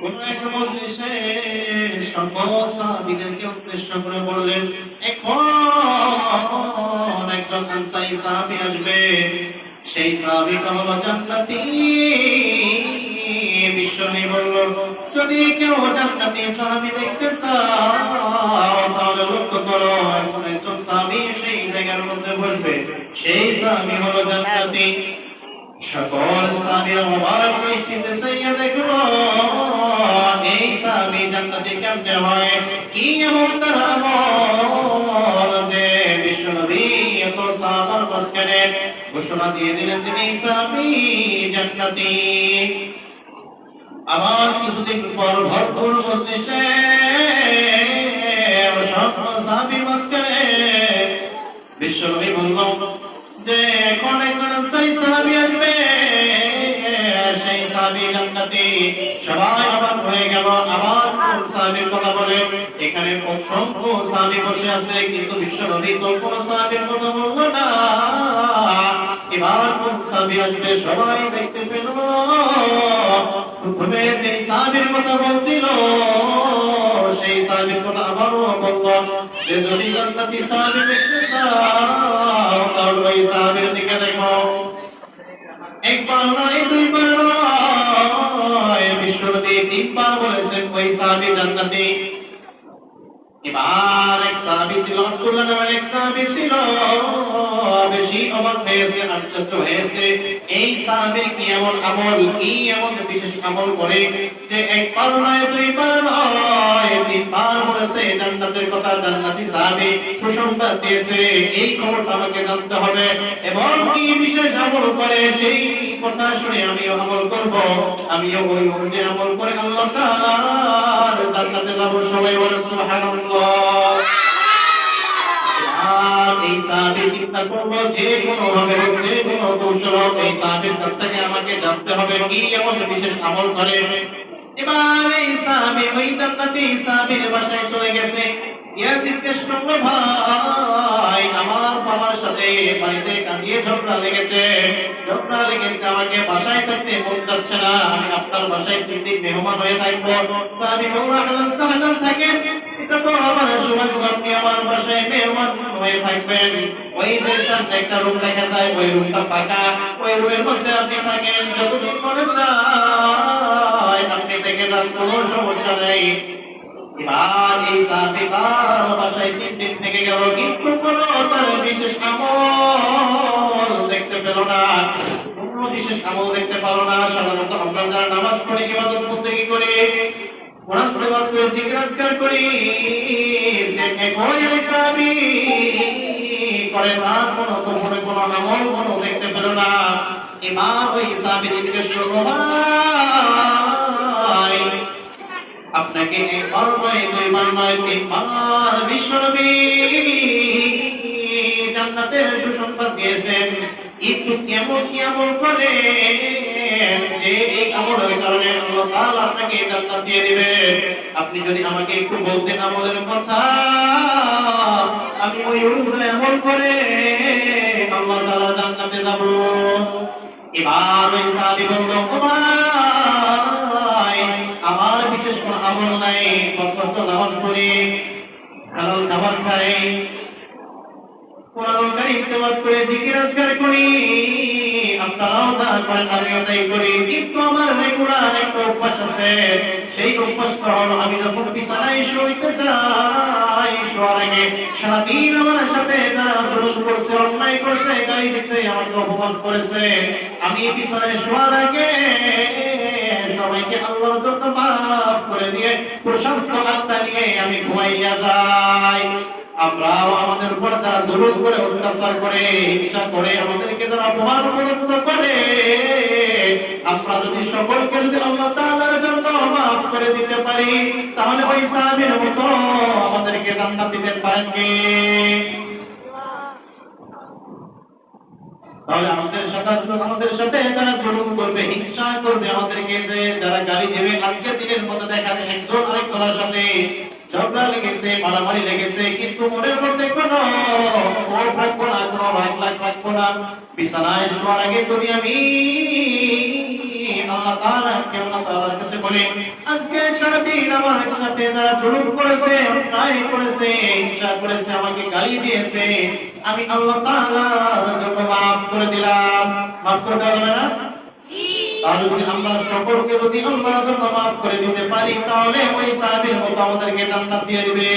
কোন এক মজলিসে সকল সাহাবীদেরকে উদ্দেশ্য করে বললেন, এখন একজন আনসারী সাহাবী আসবে, সেই সাহাবীটা হলো জান্নাতি। বিশ্বনবী বলল, যদি কেউ জান্নাতি সাহাবী দেখতে চাও তাহলে লক্ষ্য করো, এখন একজন সাহাবী সেই জায়গার মধ্যে বসবে, সেই সাহাবী হলো জান্নাতি। সকল সাহাবীরা অবাক দৃষ্টিতে চাইয়া দেখলো, এই সাহাবী জান্নাতি কেমনে হয়? কি এমন তার আমল যে বিশ্বনবী এত সাহাবার মাঝখানে ঘোষণা দিয়ে দিলেন তিনি সাহাবী জান্নাতি। আবার কিছুদিন পর ভরপুর মজলিসে অসংখ্য সাহাবীর মাঝখানে বিশ্বনবী বলল যে এখন একজন আনসারী সাহাবী আসবে, সেই সাহাবী জান্নাতি। সবাই অবাক হয়ে গেল। আবার কোন সাহাবীর কথা বলে? এখানে অসংখ্য সাহাবী বসে আছে, কিন্তু বিশ্বনবী তো কোন সাহাবীর কথা বলল না। এবার কোন সাহাবী আসবে সবাই দেখতে পেল। প্রথমে যে সাহাবীর কথা বলছিল সেই সাহাবীর কথা আবারও বলল যে যদি জান্নাতি সাহাবী দেখতে চাও তাহলে ওই সাহাবীর দিকে দেখো। একবার নয়, দুইবার নয়, বিশ্বনবী তিনবার বলেছেন ওই সাহাবী জান্নাতি। এবার এক সাহাবী ছিল, আব্দুল্লাহ নামের এক সাহাবী ছিল, বেশি অবাক হয়েছে, আশ্চর্য হয়েছে। এই সাহাবীর কি এমন আমল, কি এমন বিশেষ আমল করে যে একবার নয়, দুইবার নয়, তিনবার বলেছে জান্নাতের কথা। জান্নাতি সাহাবী সুসংবাদ দিয়েছে, এই খবরটা আমাকে জানতে হবে এবং কি বিশেষ আমল করে সেই কথা শুনে আমিও আমল করব, আমিও ওই অনুযায়ী আমল করে আল্লাহ তাআলার জান্নাতে যাব। সবাই বলেন সুবহানাল্লাহ। আর এই সাহাবী চিন্তা করলো যে কোনো ভাবে, যে কোনো কৌশল এই সাহাবীর কাছ থেকে আমাকে জানতে হবে কি এমন বিশেষ আমল করে। এবার এই সাহাবী ওই জান্নাতি সাহাবীর বাসায় চলে গেছে। ইয়া জিজ্ঞেস করলো, ভাই আমার বাবার সাথে বাড়িতে কাঁদিয়ে ঝগড়া লেগেছে, আমাকে বাসায় থাকতে মন চাচ্ছে না, আমি আপনার বাসায় 3 দিন মেহমান হয়ে থাকবো। সাহাবী বলল, আহলান সাহলান থাকেন, এটা তো আমার সৌভাগ্য, আপনি আমার বাসায় মেহমান হয়ে থাকবেন। ওই যে সামনে একটা রুম দেখা যায়, ওই রুমটা ফাঁকা, ওই রুমের মধ্যে আপনি থাকেন, যতদিন মনে চায় আপনি থেকে যান, কোনো সমস্যা নেই। এবার এই সাহাবী তার বাসায় 3 দিন থেকে গেল, কিন্তু কোনো তার বিশেষ আমল দেখতে পেল না, কোনো বিশেষ আমল দেখতে পেল না। সাধারণত আমরা যারা নামাজ পড়ি, ইবাদত বন্দেগী করি, কোরআন তেলাওয়াত করে জিকির আজকার করি, একই এই সাহাবী করে, তার কোনো আমল কোনো দেখতে পেল না। এবার ওই সাহাবী জিজ্ঞেস করলো, ভাই আপনাকে একবার নয়, দুইবার নয়, তিনবার বিশ্বনবী জান্নাতের সুসংবাদ দিয়েছেন, কিন্তু কেমন কি আমল করে যে এই আমলের কারণে আল্লাহ তাআলা আপনাকে জান্নাত দিয়ে দিবে? আপনি যদি আমাকে একটু বলতেন আমলের কথা, আমি ওই অনুযায়ী আমল করে আল্লাহ তাআলা জান্নাতে যাব। এবার ওই সাহাবী বলল, ও ভাই আমার বিশেষ কোনো আমল নাই, 5 ওয়াক্ত নামাজ পড়ি, হালাল খাবার খাই, কোরআনুল কারীম তেলাওয়াত করে জিকির আজকার করি, আপনারাও তা করেন, আমিও তাই করি, কিন্তু আমার রেগুলার একটা অভ্যাস আছে। সেই অভ্যাসটা হলো আমি যখন বিছানায় শুইতে যাই, শোয়ার আগে সারাদিন আমার সাথে যারা জুলুম করছে, অন্যায় করছে, গালি দিছে, আমাকে অপমান করেছে, আমি বিছানায় শোয়ার আগে সবাইকে আল্লাহর জন্য মাফ করে দিয়ে প্রশান্ত আত্মা নিয়ে আমি ঘুমাইয়া যাই। আমরাও আমাদের উপর যারা জুলুম করে, অত্যাচার করে, হিংসা করে, আমাদেরকে যারা অপমান অপদস্থ করে, আমরা যদি সকলকে যদি আল্লাহ তাআলার জন্য মাফ করে দিতে পারি, তাহলে ওই সাহাবীর মতো আমাদেরকে জান্নাত দিতে পারেন কে? তাহলে আমাদের সাথে যারা জুলুম করবে, হিংসা করবে, আমাদেরকে যে যারা গালি দেবে, আজকের দিনের মধ্যে দেখা যায় একজন আরেকজনের সাথে ঝগড়া লেগেছে, মারামারি লেগেছে, কিন্তু মনের মধ্যে কোনো ক্ষোভ রাখবো না, কোনো রাগ রাখবো না। বিছানায় শোয়ার আগে যদি আমি আল্লাহ তাআলার কাছে বলি, আজকে সারাদিন আমার সাথে যারা জুলুম করেছে, অন্যায় করেছে, হিংসা করেছে, আমাকে গালি দিয়েছে, আমি আল্লাহ তাআলার জন্য মাফ করে দিলাম। মাফ করে দেওয়া যাবে না? তাহলে যদি আমরা সকলকে যদি আল্লাহর জন্য মাফ করে দিতে পারি, তাহলে ওই সাহাবীর মতো আমাদেরকে জান্নাত দিয়ে দিবে।